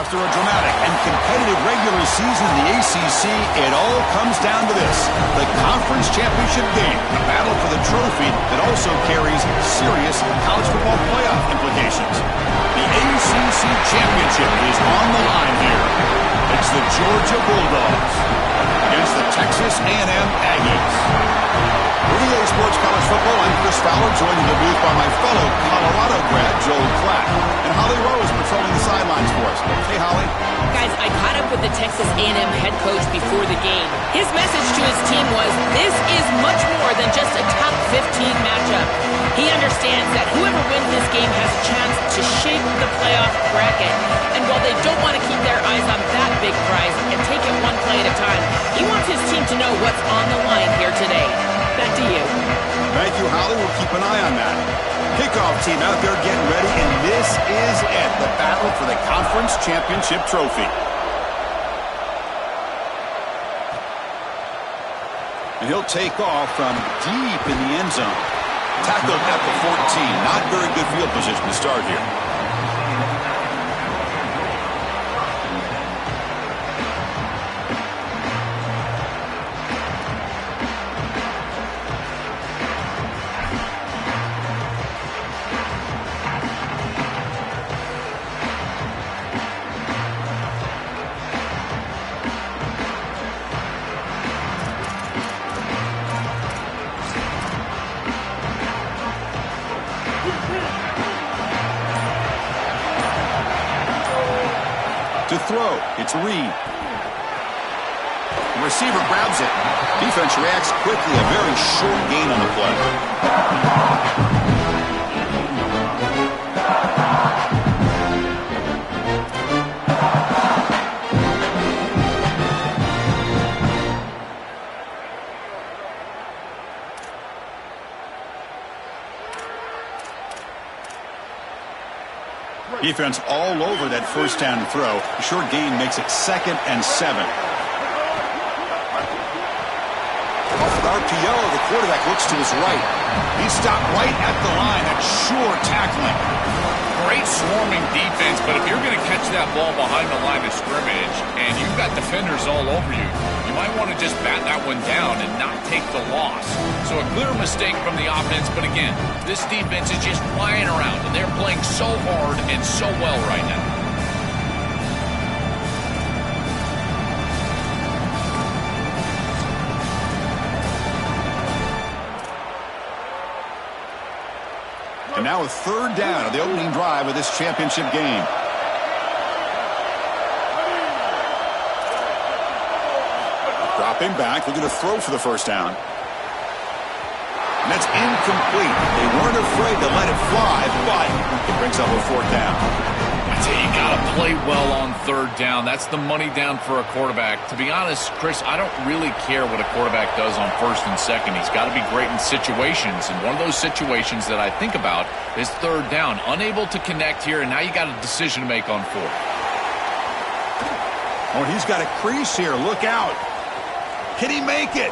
After a dramatic and competitive regular season in the ACC, it all comes down to this: the conference championship game, a battle for the trophy that also carries serious college football playoff implications. The ACC championship is on the line here. It's the Georgia Bulldogs against the Texas A&M Aggies. For EA Sports College Football, I'm Chris Fowler, joined in the booth by my fellow Colorado grad, Joel Klatt, and Holly Rose patrolling the sidelines for us. Hey, Holly. Guys, I caught up with the Texas A&M head coach before the game. His message to his team was, this is much more than just a top 15 matchup. He understands that whoever wins this game has a chance to shape the playoff bracket. And while they don't want to keep their eyes on that big prize and take it one play at a time, he wants his team to know what's on the line here today. Back to you. Thank you, Holly. We'll keep an eye on that. Kickoff team out there getting ready, and this is it, the battle for the conference championship trophy. And he'll take off from deep in the end zone. Tackled at the 14. Not very good field position to start here. To throw, it's Reed. The receiver grabs it. Defense reacts quickly. A very short gain on the play. Defense all over that first down throw. A short gain makes it 2nd and 7. Off with RPO, the quarterback looks to his right. He's stopped right at the line. That's sure tackling. Great swarming defense, but if you're going to catch that ball behind the line of scrimmage and you've got defenders all over you, you might want to just bat that one down and not take the loss. So a clear mistake from the offense, but again, this defense is just flying around, and they're playing so hard and so well right now. And now a 3rd down of the opening drive of this championship game. Dropping back, looking to throw for the first down. And that's incomplete. They weren't afraid to let it fly, but it brings up a 4th down. I tell you, you got to play well on 3rd down. That's the money down for a quarterback. To be honest, Chris, I don't really care what a quarterback does on 1st and 2nd. He's got to be great in situations, and one of those situations that I think about is 3rd down. Unable to connect here, and now you got a decision to make on 4th. Oh, he's got a crease here. Look out. Can he make it?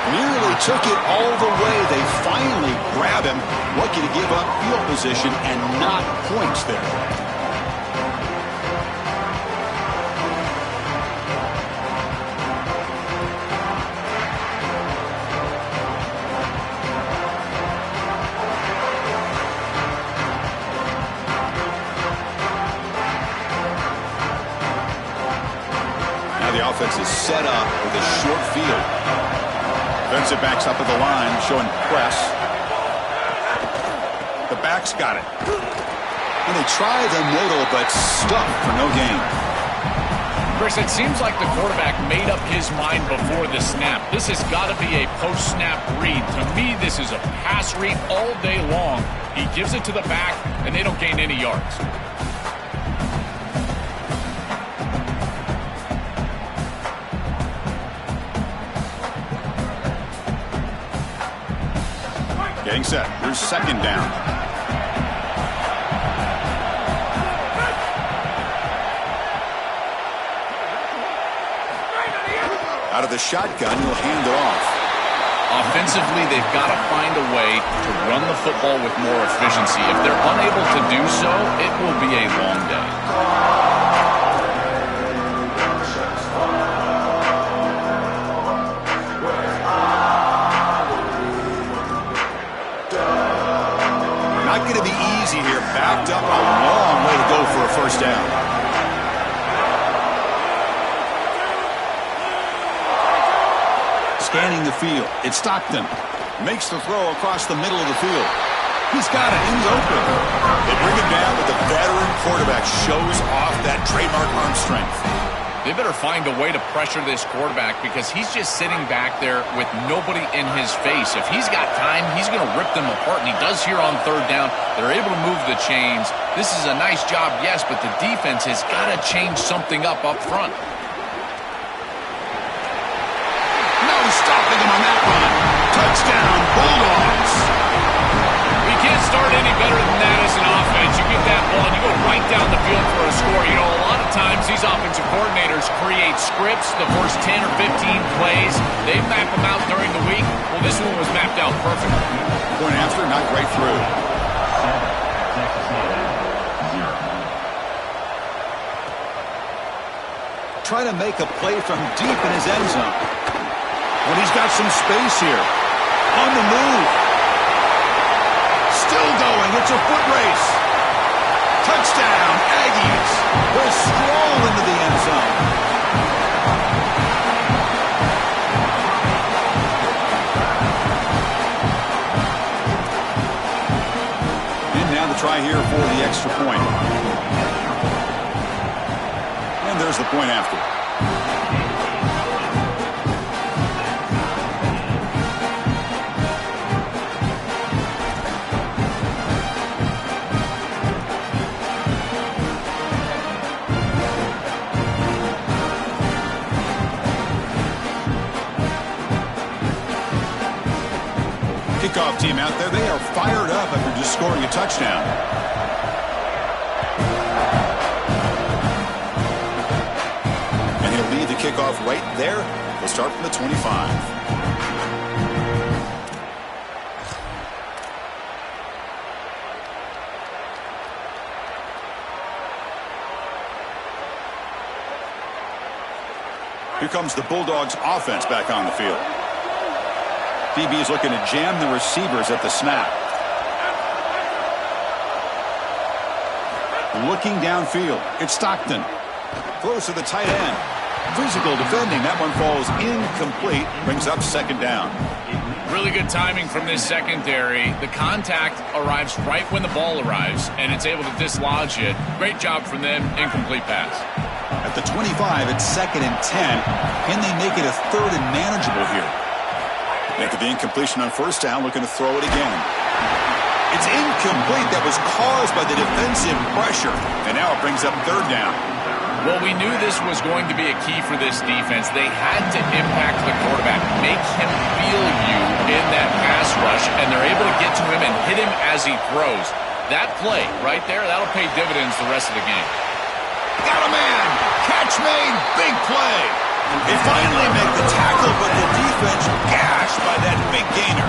Nearly took it all the way. They finally grab him. Lucky to give up field position and not points there. Now the offense is set up with a short field. Defensive backs up at the line, showing press. The back's got it. And they try the middle, but stuck for no gain. Chris, it seems like the quarterback made up his mind before the snap. This has got to be a post-snap read. To me, this is a pass read all day long. He gives it to the back, and they don't gain any yards. Getting set. Here's 2nd down. Out of the shotgun, he'll hand it off. Offensively, they've got to find a way to run the football with more efficiency. If they're unable to do so, it will be a long day. Not going to be easy here. Backed up, a long way to go for a first down. Scanning the field. It's Stockton. Makes the throw across the middle of the field. He's got it in the open. They bring him down, but the veteran quarterback shows off that trademark arm strength. They better find a way to pressure this quarterback because he's just sitting back there with nobody in his face. If he's got time, he's going to rip them apart, and he does here on third down. They're able to move the chains. This is a nice job, yes, but the defense has got to change something up front. No stopping him on that run. Touchdown, Bulldogs. You can't start any better than that as an offense. You get that ball and you go right down the field for a score. You know, a lot of times these offensive coordinators create scripts, the first 10 or 15 plays. They map them out during the week. Well, this one was mapped out perfectly. Point after, not right through. Trying to make a play from deep in his end zone. When he's got some space here. On the move. Still going. It's a foot race. Touchdown, Aggies. Will stroll into the end zone. And now the try here for the extra point. And there's the point after. Kickoff team out there, they are fired up after just scoring a touchdown. And he'll lead the kickoff right there. We'll start from the 25. Here comes the Bulldogs offense back on the field. DB is looking to jam the receivers at the snap. Looking downfield. It's Stockton. Close to the tight end. Physical defending. That one falls incomplete. Brings up second down. Really good timing from this secondary. The contact arrives right when the ball arrives, and it's able to dislodge it. Great job from them. Incomplete pass. At the 25, it's 2nd and 10. Can they make it a third and manageable here? After the incompletion on first down, looking to throw it again. It's incomplete. That was caused by the defensive pressure. And now it brings up third down. Well, we knew this was going to be a key for this defense. They had to impact the quarterback, make him feel you in that pass rush, and they're able to get to him and hit him as he throws. That play right there, that'll pay dividends the rest of the game. Got a man. Catch made. Big play. They finally make the tackle, but the defense gashed by that big gainer.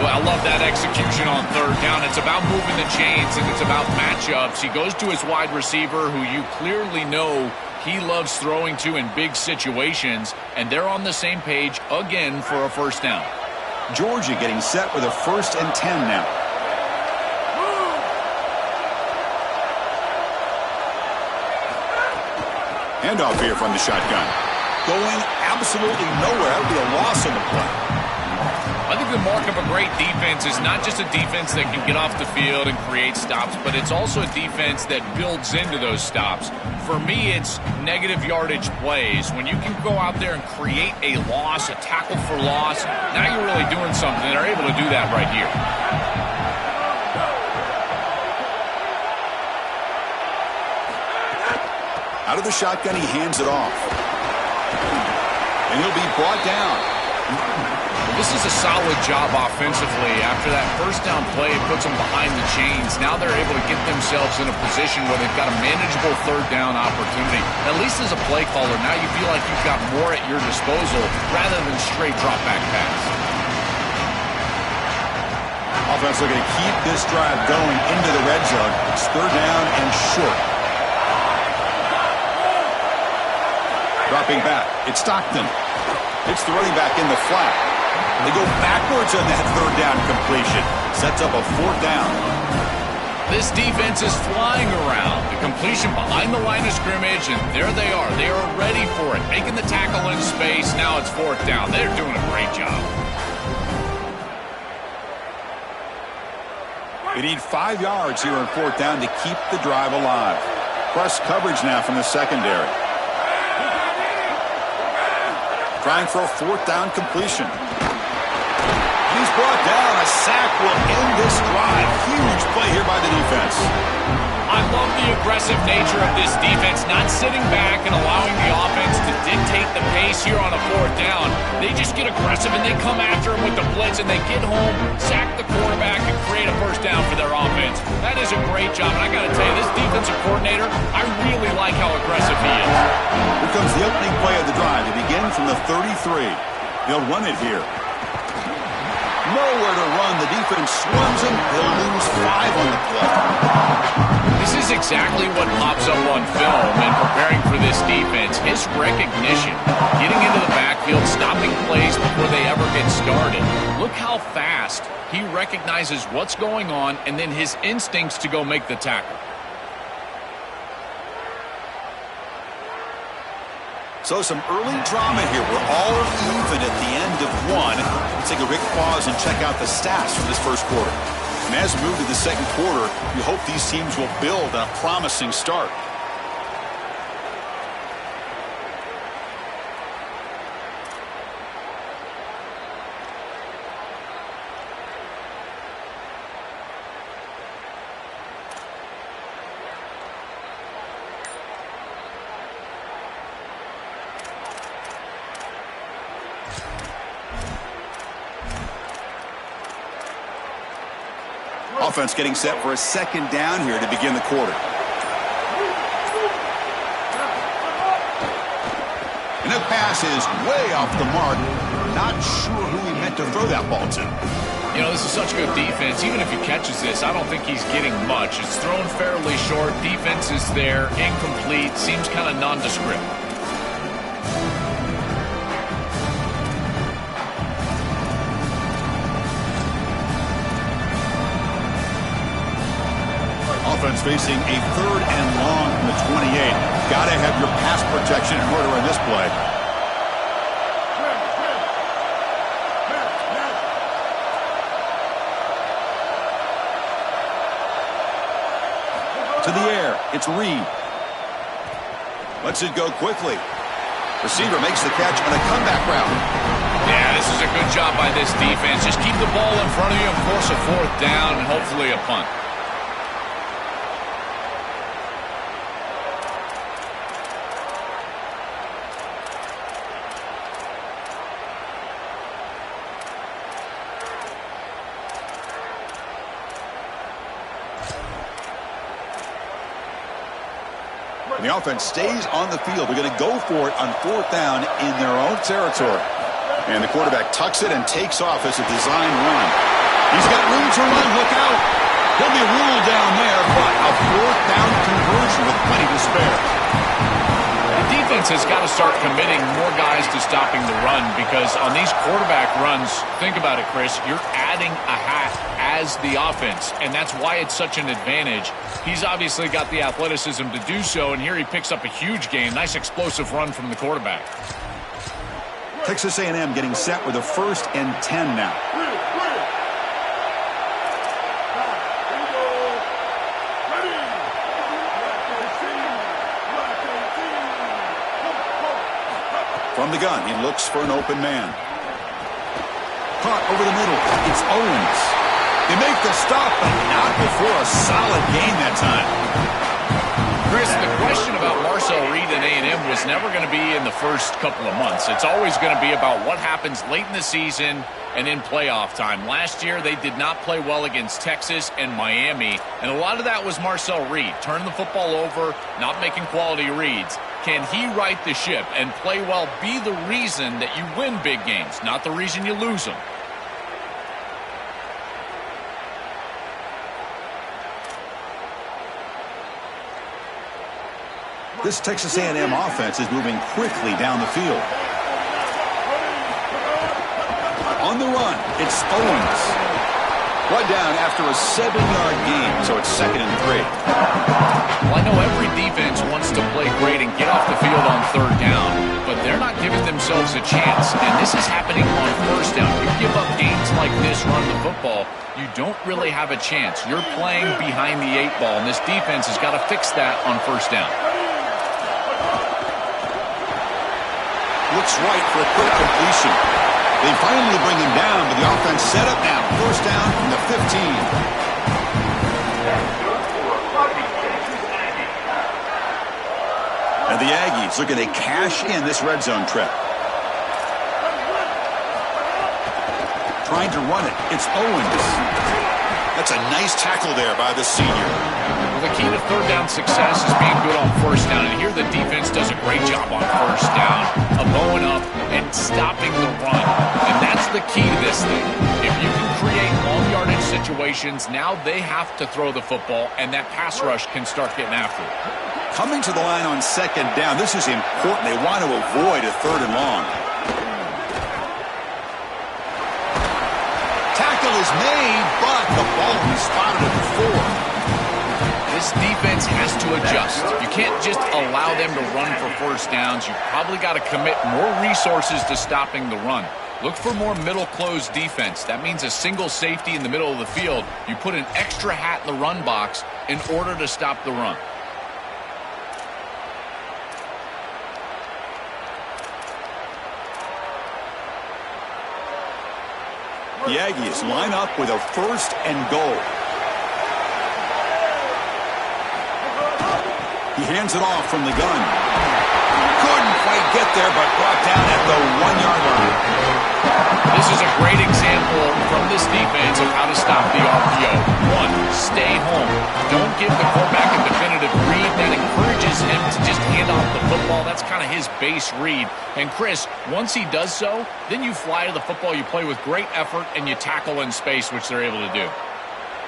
Well, I love that execution on third down. It's about moving the chains, and it's about matchups. He goes to his wide receiver, who you clearly know he loves throwing to in big situations, and they're on the same page again for a first down. Georgia getting set with a 1st and 10 now. Handoff here from the shotgun. Going absolutely nowhere. That would be a loss on the play. I think the mark of a great defense is not just a defense that can get off the field and create stops, but it's also a defense that builds into those stops. For me, it's negative yardage plays. When you can go out there and create a loss, a tackle for loss, now you're really doing something. They're able to do that right here. Out of the shotgun, he hands it off. And he'll be brought down. This is a solid job offensively. After that first down play, it puts them behind the chains. Now they're able to get themselves in a position where they've got a manageable third down opportunity. At least as a play caller, now you feel like you've got more at your disposal rather than straight drop back pass. Offense looking to keep this drive going into the red zone. It's third down and short. Dropping back, it's Stockton. It's the running back in the flat. They go backwards on that third down completion. Sets up a fourth down. This defense is flying around. The completion behind the line of scrimmage, and there they are. They are ready for it. Making the tackle in space. Now it's fourth down. They're doing a great job. They need 5 yards here on fourth down to keep the drive alive. Press coverage now from the secondary. Trying for a fourth down completion. He's brought down. A sack will end this drive. Huge play here by the defense. I love the aggressive nature of this defense, not sitting back and allowing the offense to dictate the pace here on a fourth down. They just get aggressive and they come after him with the blitz and they get home, sack the quarterback, and create a first down for their offense. That is a great job, and I got to tell you, this defensive coordinator, I really like how aggressive he is. Here comes the opening play of the drive. They begin from the 33. They'll run it here. Nowhere to run. The defense swarms him. They'll lose 5 on the play. This is exactly what pops up on film in preparing for this defense. His recognition, getting into the backfield, stopping plays before they ever get started. Look how fast he recognizes what's going on and then his instincts to go make the tackle. So some early drama here. We're all even at the end of one. Let's take a quick pause and check out the stats from this first quarter. And as we move to the second quarter, you hope these teams will build on a promising start. Offense getting set for a second down here to begin the quarter. And the pass is way off the mark. Not sure who he meant to throw that ball to. You know, this is such good defense. Even if he catches this, I don't think he's getting much. It's thrown fairly short. Defense is there. Incomplete. Seems kind of nondescript. Offense facing a third and long from the 28. Got to have your pass protection in order in this play. To the air, it's Reed. Lets it go quickly. Receiver makes the catch on a comeback route. Yeah, this is a good job by this defense. Just keep the ball in front of you and force a fourth down and hopefully a punt. And the offense stays on the field. They're going to go for it on fourth down in their own territory. And the quarterback tucks it and takes off as a design run. He's got room to run. Look out. He'll be ruled down there, but a fourth down conversion with plenty to spare. The defense has got to start committing more guys to stopping the run because on these quarterback runs, think about it, Chris, you're adding a hat as the offense, and that's why it's such an advantage. He's obviously got the athleticism to do so, and here he picks up a huge gain. Nice explosive run from the quarterback. Texas A&M getting set with a 1st and 10 now. From the gun, he looks for an open man. Caught over the middle. It's Owens. They make the stop, but not before a solid gain that time. Chris, the question about Marcel Reed and A&M was never going to be in the first couple of months. It's always going to be about what happens late in the season and in playoff time. Last year, they did not play well against Texas and Miami, and a lot of that was Marcel Reed. Turning the football over, not making quality reads. Can he right the ship and play well, be the reason that you win big games, not the reason you lose them? This Texas A&M offense is moving quickly down the field. On the run, it's Owens. One down after a 7-yard gain, so it's 2nd and 3. Well, I know every defense wants to play great and get off the field on 3rd down, but they're not giving themselves a chance, and this is happening on 1st down. You give up gains like this, run the football, you don't really have a chance. You're playing behind the 8 ball, and this defense has got to fix that on 1st down. Looks right for a quick completion. They finally bring him down, but the offense set up now. 1st down from the 15. And the Aggies looking to cash in this red zone trip. Trying to run it. It's Owens. That's a nice tackle there by the senior. Well, the key to 3rd down success is being good on 1st down. And here the defense does a great job on 1st down of bowing up and stopping the run. And that's the key to this thing. If you can create long yardage situations, now they have to throw the football, and that pass rush can start getting after it. Coming to the line on 2nd down, this is important. They want to avoid a 3rd and long. Tackle is made, but the ball will be spotted at the 4. This defense has to adjust. You can't just allow them to run for 1st downs. You've probably got to commit more resources to stopping the run. Look for more middle closed defense. That means a single safety in the middle of the field. You put an extra hat in the run box in order to stop the run. The Aggies line up with a 1st and goal. He hands it off from the gun. Couldn't quite get there, but brought down at the 1-yard line. This is a great example from this defense of how to stop the RPO. 1, stay home. Don't give the quarterback a definitive read that encourages him to just hand off the football. That's kind of his base read. And Chris, once he does so, then you fly to the football, you play with great effort, and you tackle in space, which they're able to do.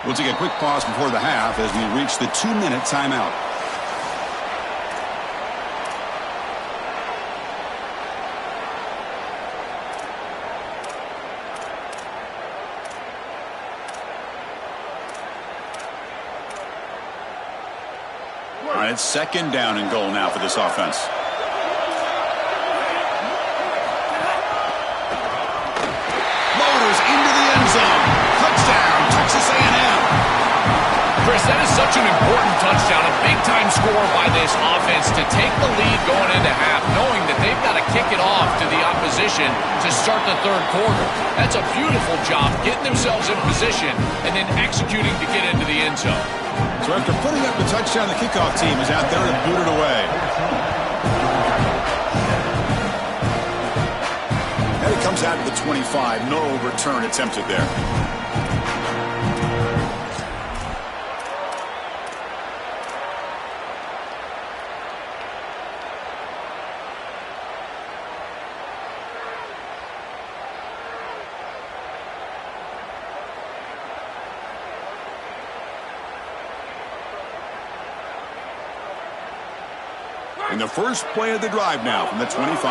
We'll take a quick pause before the half as we reach the 2-minute timeout. All right, it's 2nd down and goal now for this offense. Motors into the end zone. Touchdown, Texas A&M. Chris, that is such an important touchdown, a big-time score by this offense to take the lead going into half, knowing that they've got to kick it off to the opposition to start the 3rd quarter. That's a beautiful job, getting themselves in position and then executing to get into the end zone. So after putting up the touchdown, the kickoff team is out there to boot it away. And it comes out to the 25. No return attempted there. In the first play of the drive now from the 25.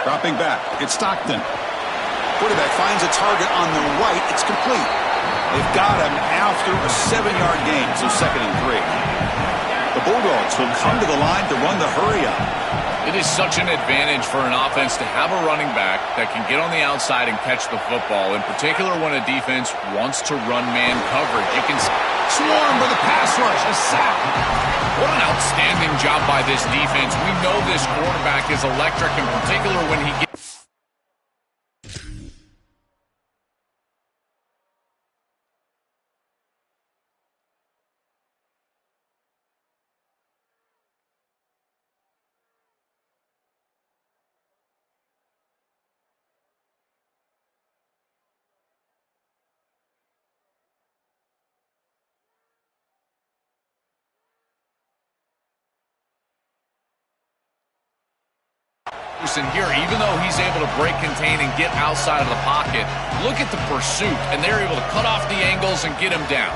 Dropping back, it's Stockton. Quarterback finds a target on the right. It's complete. They've got him after a 7-yard gain, so 2nd and 3. The Bulldogs will come to the line to run the hurry-up. It is such an advantage for an offense to have a running back that can get on the outside and catch the football, in particular when a defense wants to run man coverage. You can swarm with a pass rush, a sack. What an outstanding job by this defense. We know this quarterback is electric, in particular when he gets moves, and here, even though he's able to break, contain, and get outside of the pocket, look at the pursuit, and they're able to cut off the angles and get him down.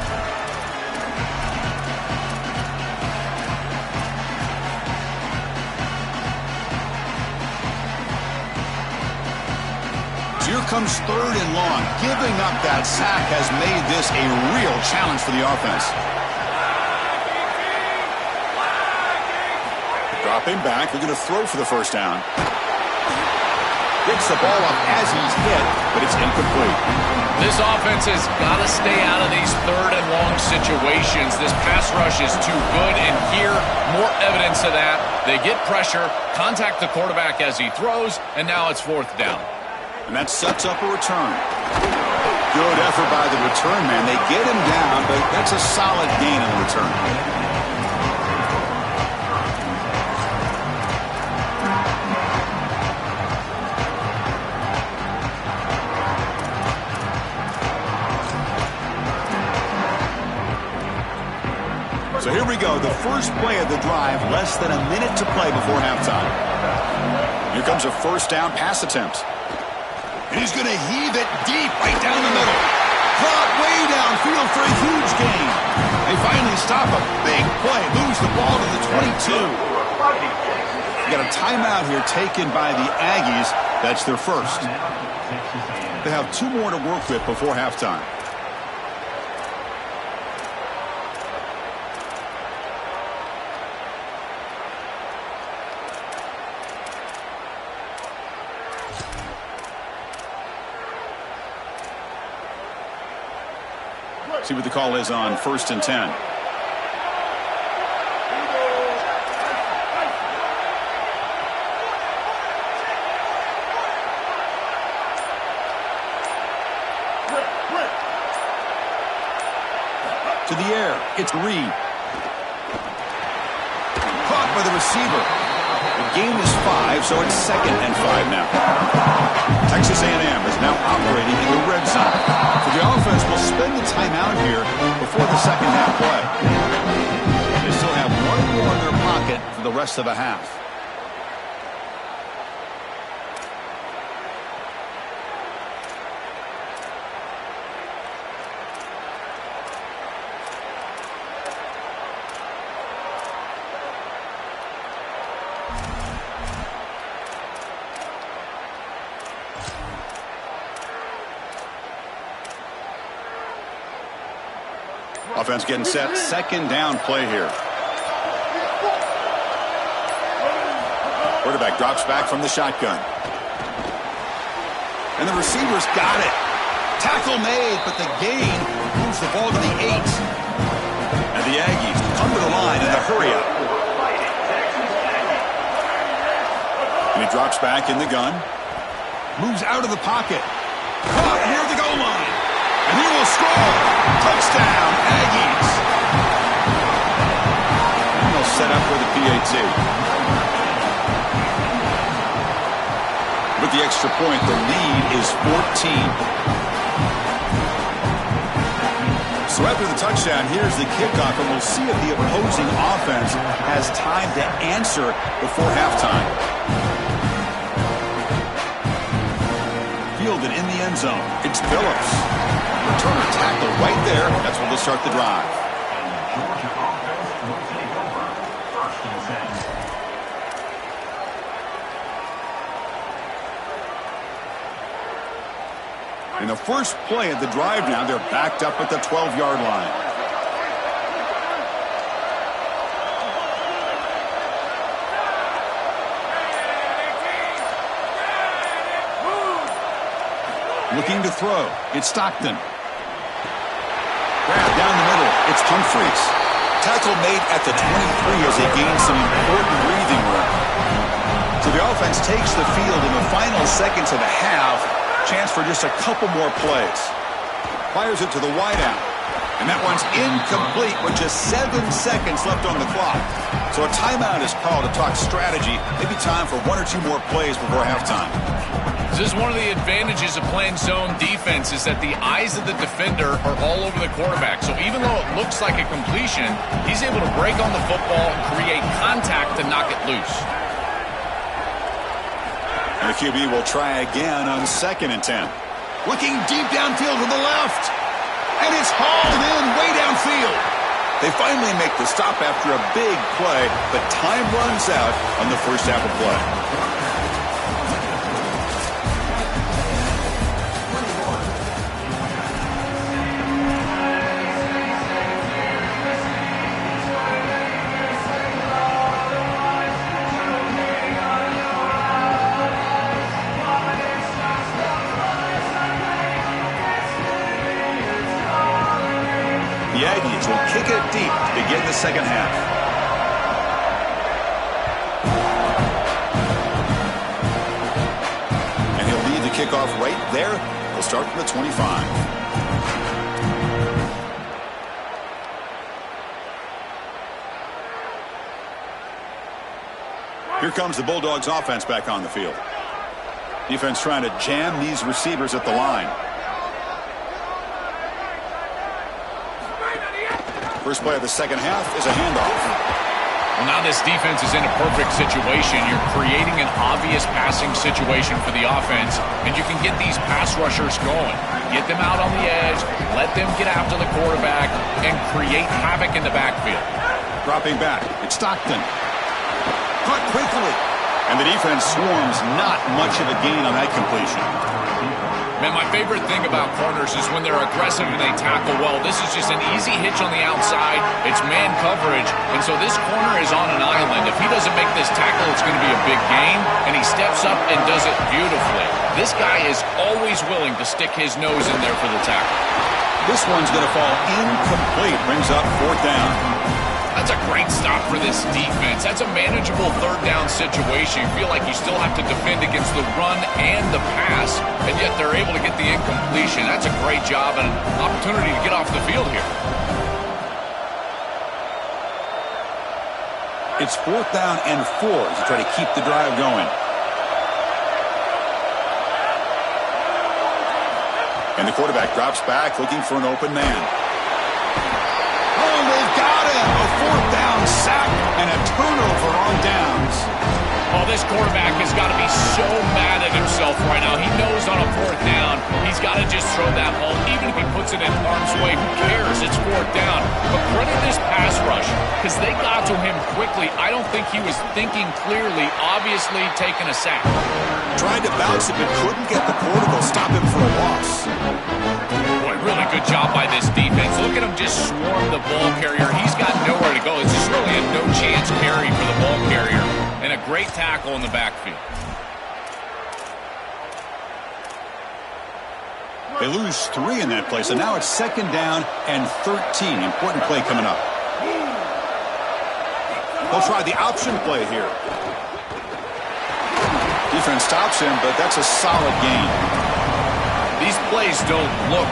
Here comes 3rd and long. Giving up that sack has made this a real challenge for the offense. Dropping back, looking to throw for the first down. Gets the ball up as he's hit, but it's incomplete. This offense has got to stay out of these 3rd and long situations. This pass rush is too good, and here, more evidence of that. They get pressure, contact the quarterback as he throws, and now it's 4th down. And that sets up a return. Good effort by the return man. They get him down, but that's a solid gain on the return. So here we go, the first play of the drive, less than a minute to play before halftime. Here comes a first down pass attempt. And he's going to heave it deep right down the middle. Caught way downfield for a huge gain. They finally stop a big play. Moves the ball to the 22. We got a timeout here taken by the Aggies. That's their first. They have 2 more to work with before halftime. See what the call is on 1st and 10. To the air, it's Reed. Caught by the receiver. The gain is 5, so it's 2nd and 5 now. Texas A&M is now operating in the red zone. So the offense will spend the timeout here before the second half play. They still have 1 more in their pocket for the rest of the half. Offense getting set. 2nd down play here. Quarterback drops back from the shotgun. And the receiver's got it. Tackle made, but the gain moves the ball to the 8. And the Aggies come to the line in the hurry-up. And he drops back in the gun. Moves out of the pocket. Caught near the goal line. And he will score. Touchdown, Aggies. And they'll set up for the PAT. With the extra point, the lead is 14. So after the touchdown, here's the kickoff, and we'll see if the opposing offense has time to answer before halftime. Fielded in the end zone. It's Phillips. Returner tackle right there. That's where they'll start the drive. In the first play of the drive now, they're backed up at the 12-yard line. Looking to throw. It's Stockton. Grab down the middle. It's Humphreys. Tackle made at the 23 as they gain some important breathing room. So the offense takes the field in the final seconds of the half. Chance for just a couple more plays. Fires it to the wideout. And that one's incomplete with just 7 seconds left on the clock. So a timeout is called to talk strategy. Maybe time for 1 or 2 more plays before halftime. This is one of the advantages of playing zone defense is that the eyes of the defender are all over the quarterback. So even though it looks like a completion, he's able to break on the football, create contact to knock it loose. And the QB will try again on 2nd and 10. Looking deep downfield to the left. And it's hauled in way downfield. They finally make the stop after a big play, but time runs out on the first half of play. The Aggies will kick it deep to begin the second half. And he'll lead the kickoff right there. He'll start from the 25. Here comes the Bulldogs offense back on the field. Defense trying to jam these receivers at the line. First play of the second half is a handoff. Well, now this defense is in a perfect situation. You're creating an obvious passing situation for the offense, and you can get these pass rushers going. Get them out on the edge, let them get after the quarterback, and create havoc in the backfield. Dropping back, it's Stockton. Caught quickly. And the defense swarms, not much of a gain on that completion. Man, my favorite thing about corners is when they're aggressive and they tackle well. This is just an easy hitch on the outside. It's man coverage, and so this corner is on an island. If he doesn't make this tackle, it's going to be a big gain, and he steps up and does it beautifully. This guy is always willing to stick his nose in there for the tackle. This one's going to fall incomplete. Brings up 4th down. That's a great stop for this defense. That's a manageable 3rd down situation. You feel like you still have to defend against the run and the pass, and yet they're able to get the incompletion. That's a great job and an opportunity to get off the field here. It's 4th down and 4 to try to keep the drive going. And the quarterback drops back looking for an open man. Oh, they've got him! A 4th down sack and a turnover on downs. Oh, this quarterback has got to be so mad at himself right now. He knows on a 4th down, he's got to just throw that ball. Even if he puts it in harm's way, who cares? It's 4th down. But credit this pass rush, because they got to him quickly. I don't think he was thinking clearly, obviously taking a sack. Tried to bounce it, but couldn't get the quarterback to stop him for a loss. Boy, really good job by this defense. Look at him just swarm the ball carrier. He's got nowhere to go. It's just really a no-chance carry for the ball carrier. And a great tackle in the backfield. They lose 3 in that play, so now it's 2nd down and 13. Important play coming up. They'll try the option play here. Defense stops him, but that's a solid gain. These plays don't look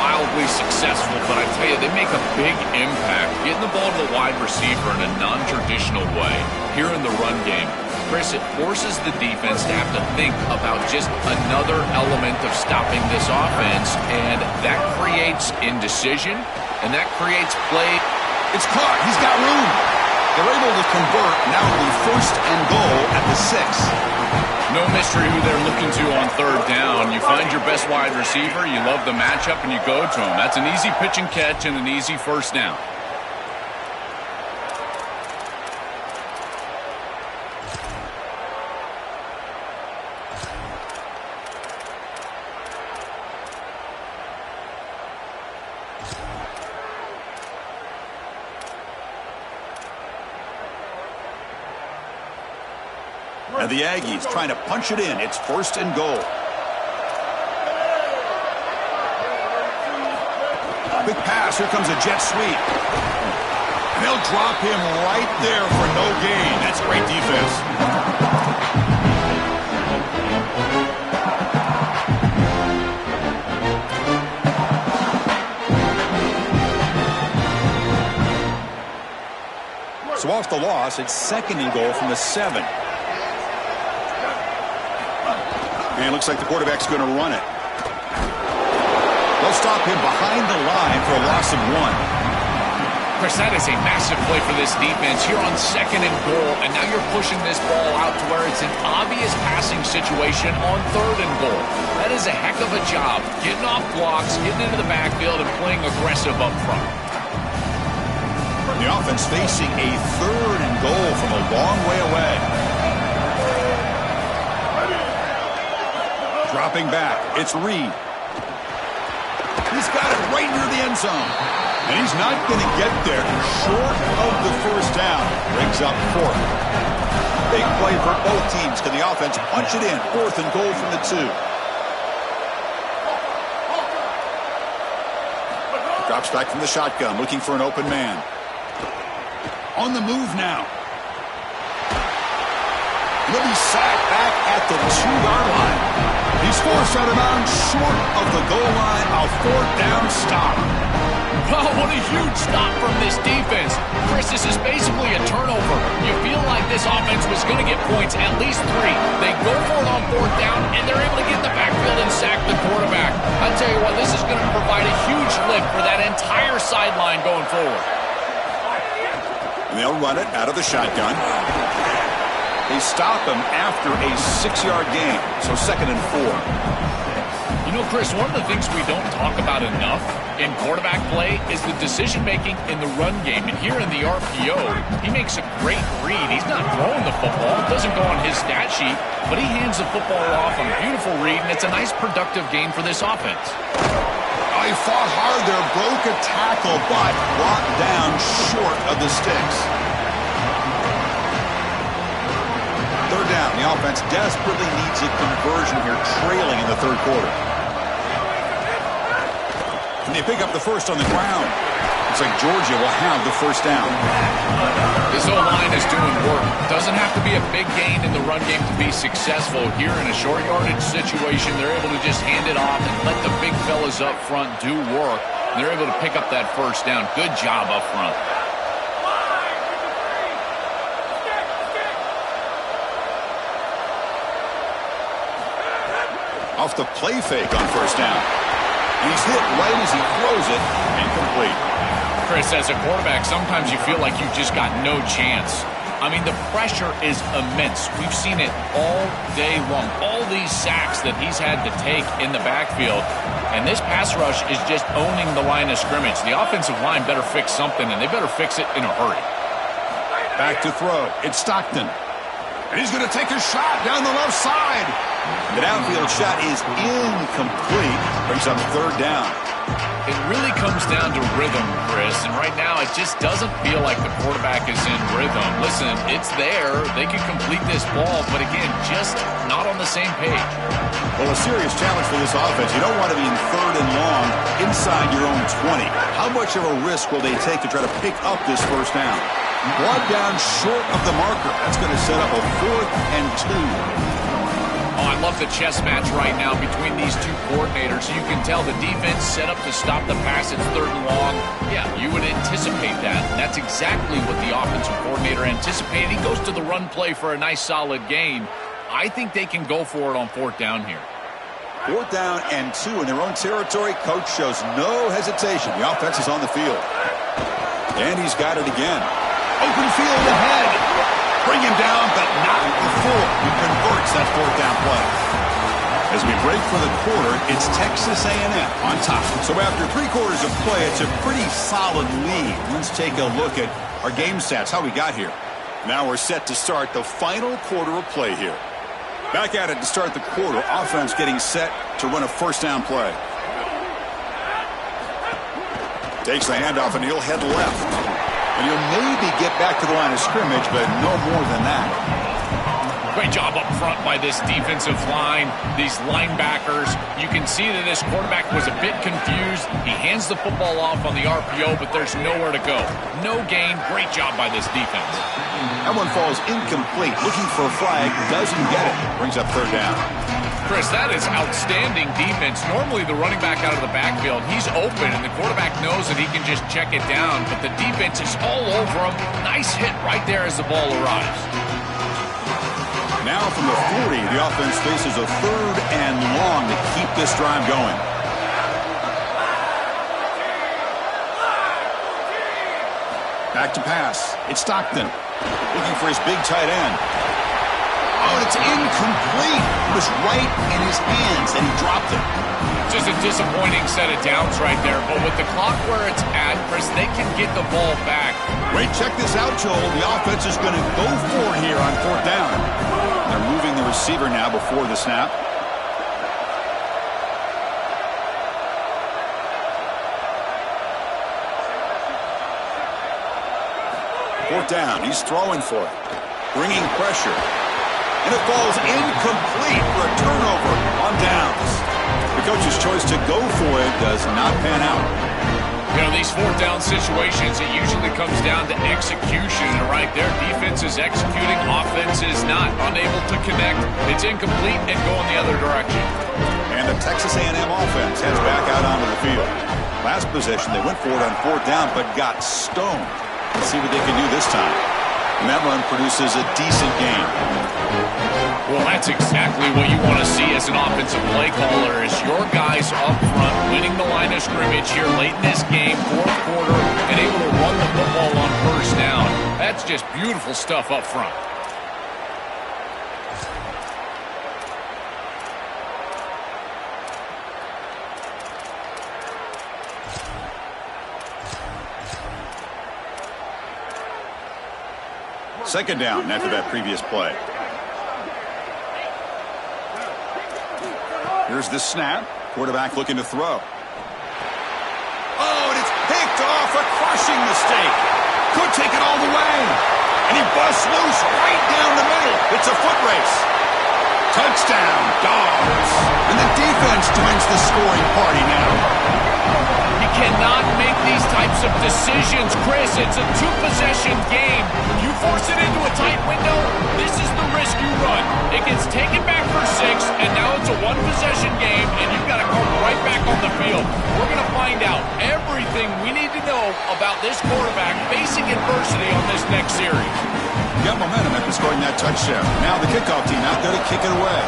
wildly successful, but I tell you, they make a big impact. Getting the ball to the wide receiver in a non-traditional way here in the run game. Chris, it forces the defense to have to think about just another element of stopping this offense, and that creates indecision, and that creates play. It's caught. He's got room. They're able to convert. Now it'll be 1st and goal at the 6. No mystery who they're looking to on 3rd down. You find your best wide receiver, you love the matchup, and you go to him. That's an easy pitch and catch and an easy 1st down. And the Aggies trying to punch it in. It's 1st and goal. Big pass. Here comes a jet sweep. And they'll drop him right there for no gain. That's great defense. So off the loss, it's 2nd and goal from the 7. And it looks like the quarterback's going to run it. They'll stop him behind the line for a loss of 1. Chris, that is a massive play for this defense here on 2nd and goal, and now you're pushing this ball out to where it's an obvious passing situation on 3rd and goal. That is a heck of a job, getting off blocks, getting into the backfield, and playing aggressive up front. The offense facing a 3rd and goal from a long way away. Dropping back, it's Reed. He's got it right near the end zone. And he's not going to get there short of the first down. Brings up 4th. Big play for both teams. Can the offense punch it in? 4th and goal from the 2. Drops back from the shotgun, looking for an open man. On the move now. He'll be sacked back at the 2-yard line. He's forced out of bounds short of the goal line. A 4th down stop. Oh, what a huge stop from this defense. Chris, this is basically a turnover. You feel like this offense was going to get points, at least 3. They go for it on 4th down, and they're able to get in the backfield and sack the quarterback. I'll tell you what, this is going to provide a huge lift for that entire sideline going forward. And they'll run it out of the shotgun. They stop him after a 6-yard gain, so 2nd and 4. You know, Chris, one of the things we don't talk about enough in quarterback play is the decision-making in the run game. And here in the RPO, he makes a great read. He's not throwing the football. It doesn't go on his stat sheet, but he hands the football off on a beautiful read, and it's a nice, productive game for this offense. He fought hard there, broke a tackle, but brought down short of the sticks. 3rd down. The offense desperately needs a conversion here, trailing in the 3rd quarter. And they pick up the first on the ground. Looks like Georgia will have the first down. This O-line is doing work. Doesn't have to be a big gain in the run game to be successful. Here in a short yardage situation, they're able to just hand it off and let the big fellas up front do work. They're able to pick up that first down. Good job up front. Off the play fake on first down. And he's hit right as he throws it. Incomplete. Chris, as a quarterback, sometimes you feel like you've just got no chance. I mean, the pressure is immense. We've seen it all day long. All these sacks that he's had to take in the backfield. And this pass rush is just owning the line of scrimmage. The offensive line better fix something, and they better fix it in a hurry. Back to throw. It's Stockton. And he's going to take a shot down the left side. The downfield shot is incomplete. Brings up 3rd down. It really comes down to rhythm, Chris, and right now it just doesn't feel like the quarterback is in rhythm. Listen, it's there. They can complete this ball, but again, just not on the same page. Well, a serious challenge for this offense. You don't want to be in 3rd and long inside your own 20. How much of a risk will they take to try to pick up this first down? One down short of the marker. That's going to set up a 4th and 2. Oh, I love the chess match right now between these two coordinators. You can tell the defense set up to stop the pass. It's 3rd and long. Yeah, you would anticipate that. That's exactly what the offensive coordinator anticipated. He goes to the run play for a nice solid gain. I think they can go for it on 4th down here. 4th down and 2 in their own territory. Coach shows no hesitation. The offense is on the field. And he's got it again. Open field ahead. Bring him down, but not before he converts that 4th down play. As we break for the quarter, it's Texas A&M on top. So after 3 quarters of play, it's a pretty solid lead. Let's take a look at our game stats, how we got here. Now we're set to start the final quarter of play here. Back at it to start the quarter. Offense getting set to run a first down play. Takes the handoff and he'll head left. And he'll maybe get back to the line of scrimmage, but no more than that. Great job up front by this defensive line, these linebackers. You can see that this quarterback was a bit confused. He hands the football off on the RPO, but there's nowhere to go. No gain. Great job by this defense. That one falls incomplete. Looking for a flag. Doesn't get it. Brings up 3rd down. Chris, that is outstanding defense. Normally the running back out of the backfield, he's open, and the quarterback knows that he can just check it down, but the defense is all over him. Nice hit right there as the ball arrives. Now from the 40, the offense faces a 3rd and long to keep this drive going. Back to pass. It's Stockton. Looking for his big tight end. Oh, it's incomplete. It was right in his hands, and he dropped it. Just a disappointing set of downs right there. But with the clock where it's at, Chris, they can get the ball back. Wait, check this out, Joel. The offense is going to go for it here on 4th down. They're moving the receiver now before the snap. 4th down. He's throwing for it. Bringing pressure. And it falls incomplete for a turnover on downs. The coach's choice to go for it does not pan out. You know, these 4th down situations, it usually comes down to execution. And right there, defense is executing, offense is not. Unable to connect. It's incomplete and going the other direction. And the Texas A&M offense heads back out onto the field. Last possession, they went for it on 4th down, but got stoned. Let's see what they can do this time. And that run produces a decent gain. Well, that's exactly what you want to see as an offensive play caller, is your guys up front winning the line of scrimmage here late in this game, 4th quarter, and able to run the football on 1st down. That's just beautiful stuff up front. Second down after that previous play. Here's the snap. Quarterback looking to throw. Oh, and it's picked off. A crushing mistake. Could take it all the way. And he busts loose right down the middle. It's a foot race. Touchdown, Dogs. And the defense joins the scoring party now. You cannot make these types of decisions, Chris. It's a 2-possession game. You force it into a tight window, this is the risk you run. It gets taken back for 6, and now it's a 1-possession game, and you've got to come right back on the field. We're going to find out everything we need to know about this quarterback facing adversity on this next series. Got momentum after scoring that touchdown. Now the kickoff team out there to kick it away.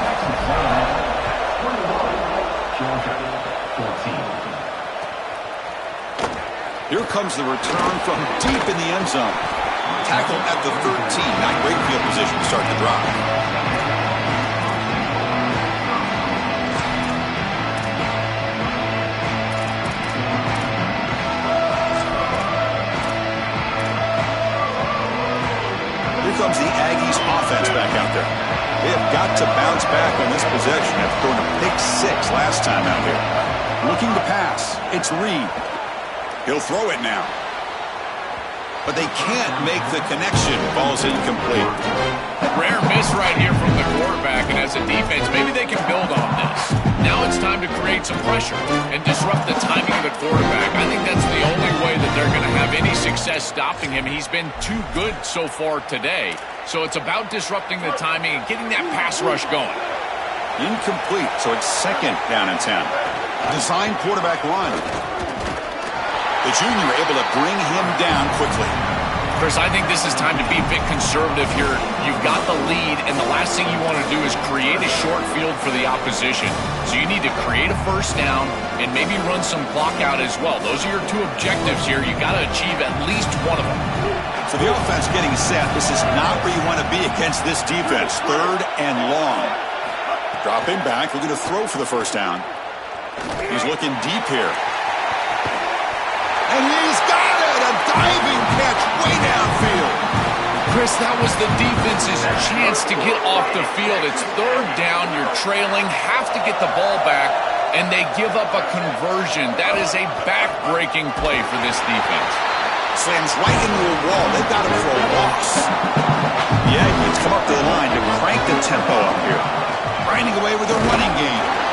Here comes the return from deep in the end zone. Tackle at the 13. Not great field position to start the drive. Here comes the Aggies offense back out there. They have got to bounce back on this possession after throwing a pick 6 last time out here. Looking to pass. It's Reed. He'll throw it now. But they can't make the connection. Ball's incomplete. Rare miss right here from the quarterback, and as a defense, maybe they can build on this. Now it's time to create some pressure and disrupt the timing of the quarterback. I think that's the only way that they're going to have any success stopping him. He's been too good so far today. So it's about disrupting the timing and getting that pass rush going. Incomplete, so it's 2nd down and 10. Design quarterback run. The junior able to bring him down quickly. Chris, I think this is time to be a bit conservative here. You've got the lead, and the last thing you want to do is create a short field for the opposition. So you need to create a 1st down and maybe run some clock out as well. Those are your 2 objectives here. You've got to achieve at least one of them. So the offense getting set. This is not where you want to be against this defense. 3rd and long. Dropping back, looking to throw for the 1st down. He's looking deep here. And he's got it! A diving catch way downfield. Chris, that was the defense's chance to get off the field. It's 3rd down. You're trailing. Have to get the ball back, and they give up a conversion. That is a back-breaking play for this defense. Slams right into a wall. They've got him for a loss. The Aggies come up to the line to crank the tempo up here. Grinding away with a running game.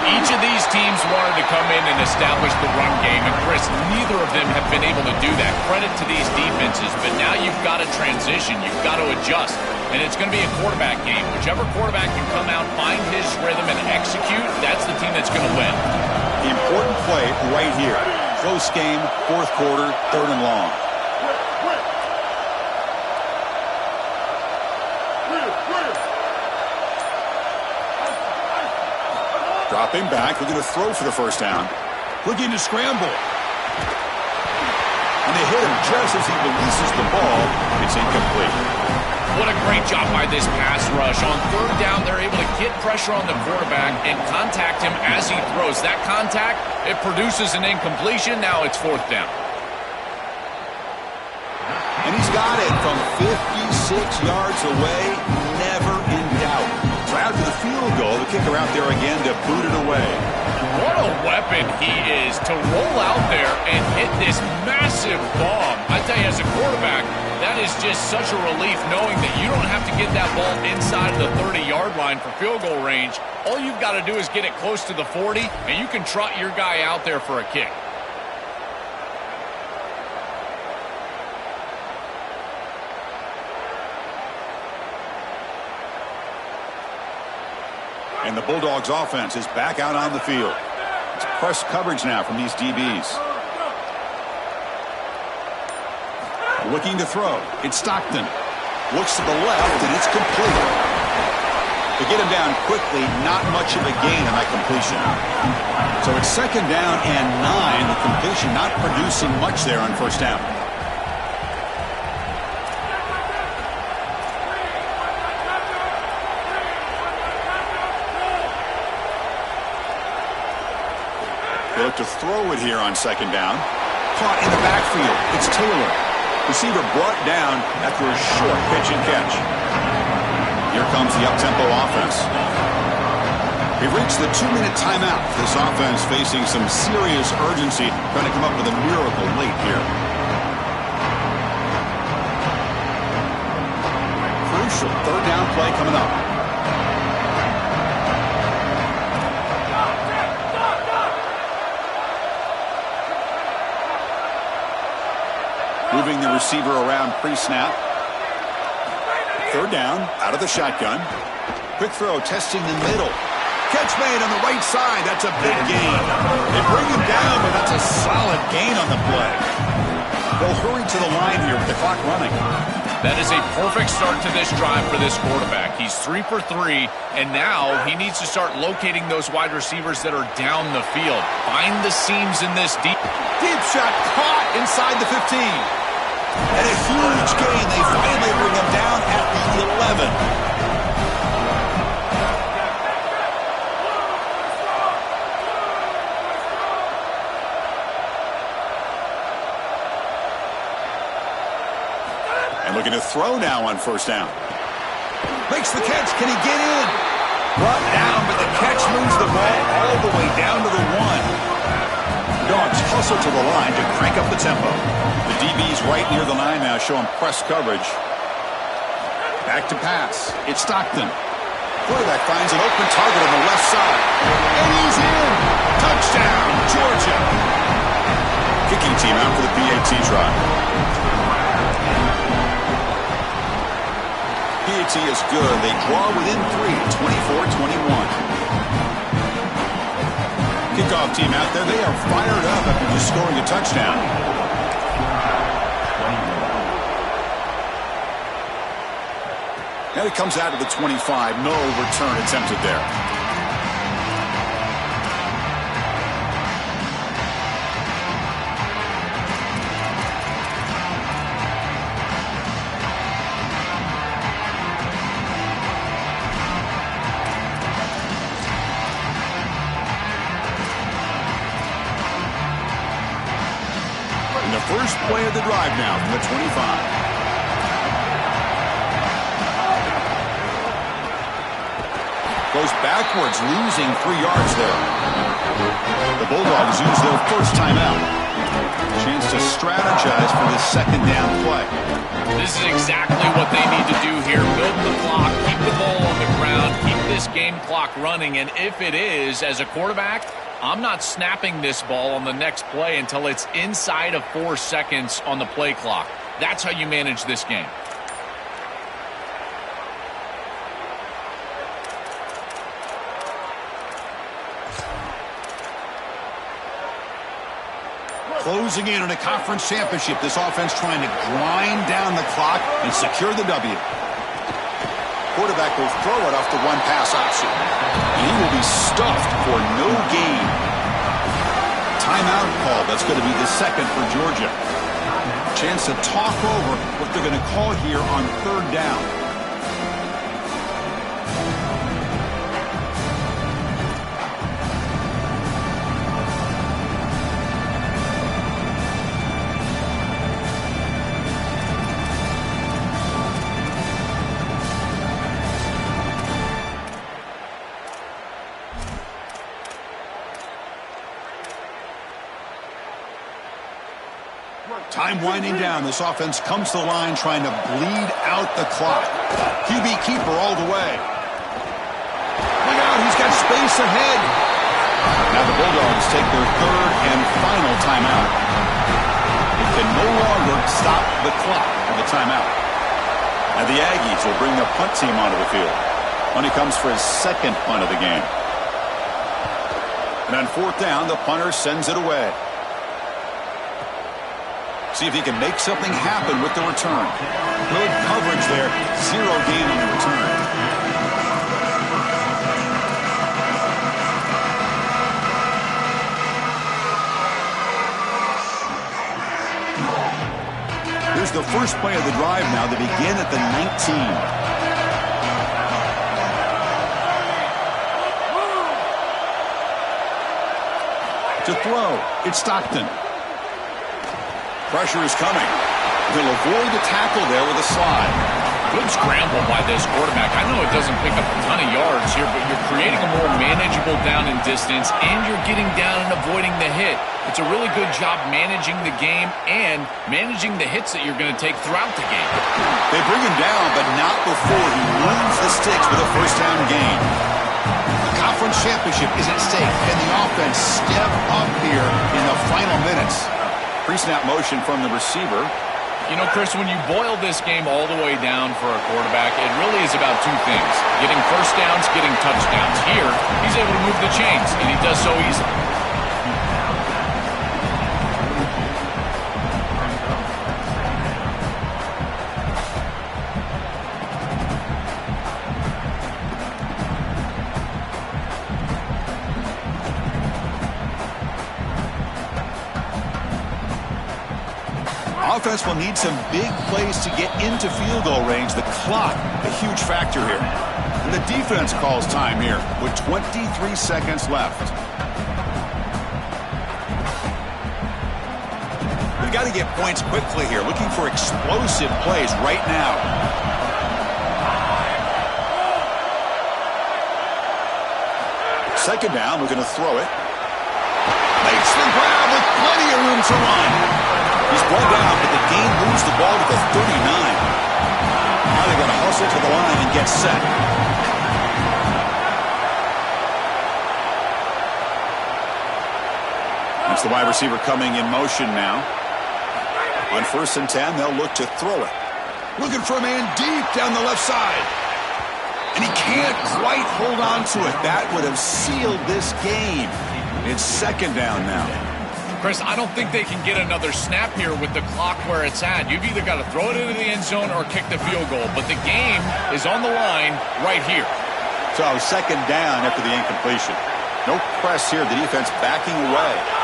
Each of these teams wanted to come in and establish the run game, and Chris, neither of them have been able to do that. Credit to these defenses, but now you've got to transition. You've got to adjust, and it's going to be a quarterback game. Whichever quarterback can come out, find his rhythm, and execute, that's the team that's going to win. The important play right here. Close game, 4th quarter, 3rd and long. Dropping back, looking to throw for the 1st down. Looking to scramble. And they hit him just as he releases the ball. It's incomplete. What a great job by this pass rush. On third down, they're able to get pressure on the quarterback and contact him as he throws. That contact, it produces an incompletion. Now it's fourth down. And he's got it from 56 yards away, never in doubt. So after the field goal, the kicker out there again to boot it away. What a weapon he is to roll out there and hit this massive bomb. I tell you, as a quarterback, that is just such a relief knowing that you don't have to get that ball inside the 30-yard line for field goal range. All you've got to do is get it close to the 40, and you can trot your guy out there for a kick. And the Bulldogs offense is back out on the field. It's press coverage now from these DBs. Looking to throw. It's Stockton. Looks to the left, and it's complete. To get him down quickly, not much of a gain on that completion. So it's second down and 9. The completion not producing much there on first down. They look to throw it here on second down. Caught in the backfield. It's Taylor. Receiver brought down after a short pitch and catch. Here comes the up-tempo offense. We've reached the 2-minute timeout. This offense facing some serious urgency, trying to come up with a miracle late here. Crucial third down play coming up. Moving the receiver around pre-snap. Third down, out of the shotgun. Quick throw, testing the middle. Catch made on the right side. That's a big gain. They bring him down, but that's a solid gain on the play. They'll hurry to the line here with the clock running. That is a perfect start to this drive for this quarterback. He's 3 for 3, and now he needs to start locating those wide receivers that are down the field. Find the seams in this deep shot caught inside the 15. And a huge gain. They finally bring him down at the 11. And looking to throw now on first down. Makes the catch. Can he get in? Brought down, but the catch moves the ball all the way down to the 1. Dogs hustle to the line to crank up the tempo. The DB's right near the line now, showing press coverage. Back to pass. It's Stockton. Quarterback finds an open target on the left side. And he's in. Touchdown, Georgia. Kicking team out for the PAT try. PAT is good. They draw within 3, 24-21. Kickoff team out there. They are fired up after just scoring a touchdown. Now he comes out to the 25. No return attempted there. First play of the drive now from the 25. Goes backwards, losing 3 yards there. The Bulldogs use their first timeout. Chance to strategize for this second down play. This is exactly what they need to do here. Build the clock, keep the ball on the ground, keep this game clock running, and if it is, as a quarterback, I'm not snapping this ball on the next play until it's inside of 4 seconds on the play clock. That's how you manage this game. Closing in on a conference championship, this offense trying to grind down the clock and secure the W. Quarterback will throw it off the one-pass option. And he will be stuffed for no gain. Timeout call. That's going to be the second for Georgia. chance to talk over what they're going to call here on third down. Time winding down. This offense comes to the line trying to bleed out the clock. QB keeper all the way. Look out, he's got space ahead. Now the Bulldogs take their third and final timeout. It can no longer stop the clock with a timeout. Now the Aggies will bring the punt team onto the field. When he comes for his second punt of the game. And on fourth down, the punter sends it away. See if he can make something happen with the return. Good coverage there. Zero gain on the return. Here's the first play of the drive now. They begin at the 19. To throw, it's Stockton. Pressure is coming. He'll avoid the tackle there with a slide. Good scramble by this quarterback. I know it doesn't pick up a ton of yards here, but you're creating a more manageable down and distance, and you're getting down and avoiding the hit. It's a really good job managing the game and managing the hits that you're going to take throughout the game. They bring him down, but not before he moves the sticks with a first down gain. The conference championship is at stake. Can the offense step up here in the final minutes? Pre-snap motion from the receiver. You know, Chris, when you boil this game all the way down for a quarterback, it really is about two things. Getting first downs, getting touchdowns. Here, he's able to move the chains, and he does so easily. Offense will need some big plays to get into field goal range. The clock, a huge factor here. And the defense calls time here with 23 seconds left. We've got to get points quickly here. Looking for explosive plays right now. Second down, we're going to throw it. Makes the grab with plenty of room to run. He's brought down, but the game moves the ball to the 39. Now they're going to hustle to the line and get set. That's the wide receiver coming in motion now. On 1st and 10, they'll look to throw it. Looking for a man deep down the left side. And he can't quite hold on to it. That would have sealed this game. It's second down now. Chris, I don't think they can get another snap here with the clock where it's at. You've either got to throw it into the end zone or kick the field goal. But the game is on the line right here. So second down after the incompletion. No press here. The defense backing away.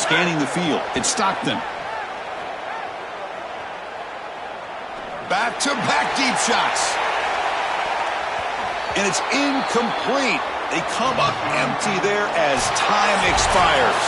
Scanning the field, it's Stockton. Back-to-back deep shots. And it's incomplete. They come up empty there as time expires.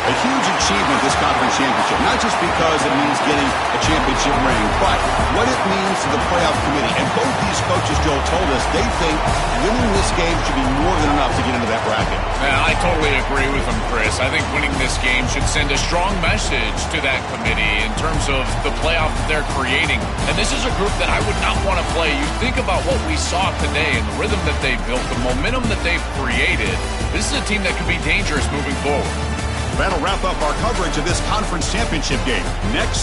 A huge achievement, this conference championship, not just because it means getting a championship ring, but what it means to the playoff committee. And both these coaches, Joe, told us they think winning this game should be more than enough to get into that bracket. Yeah, I totally agree with them, Chris. I think winning this game should send a strong message to that committee in terms of the playoff that they're creating. And this is a group that I would not want to play. You think about what we saw today and the rhythm that they built, the momentum that they've created. This is a team that can be dangerous moving forward. That'll wrap up our coverage of this conference championship game. Next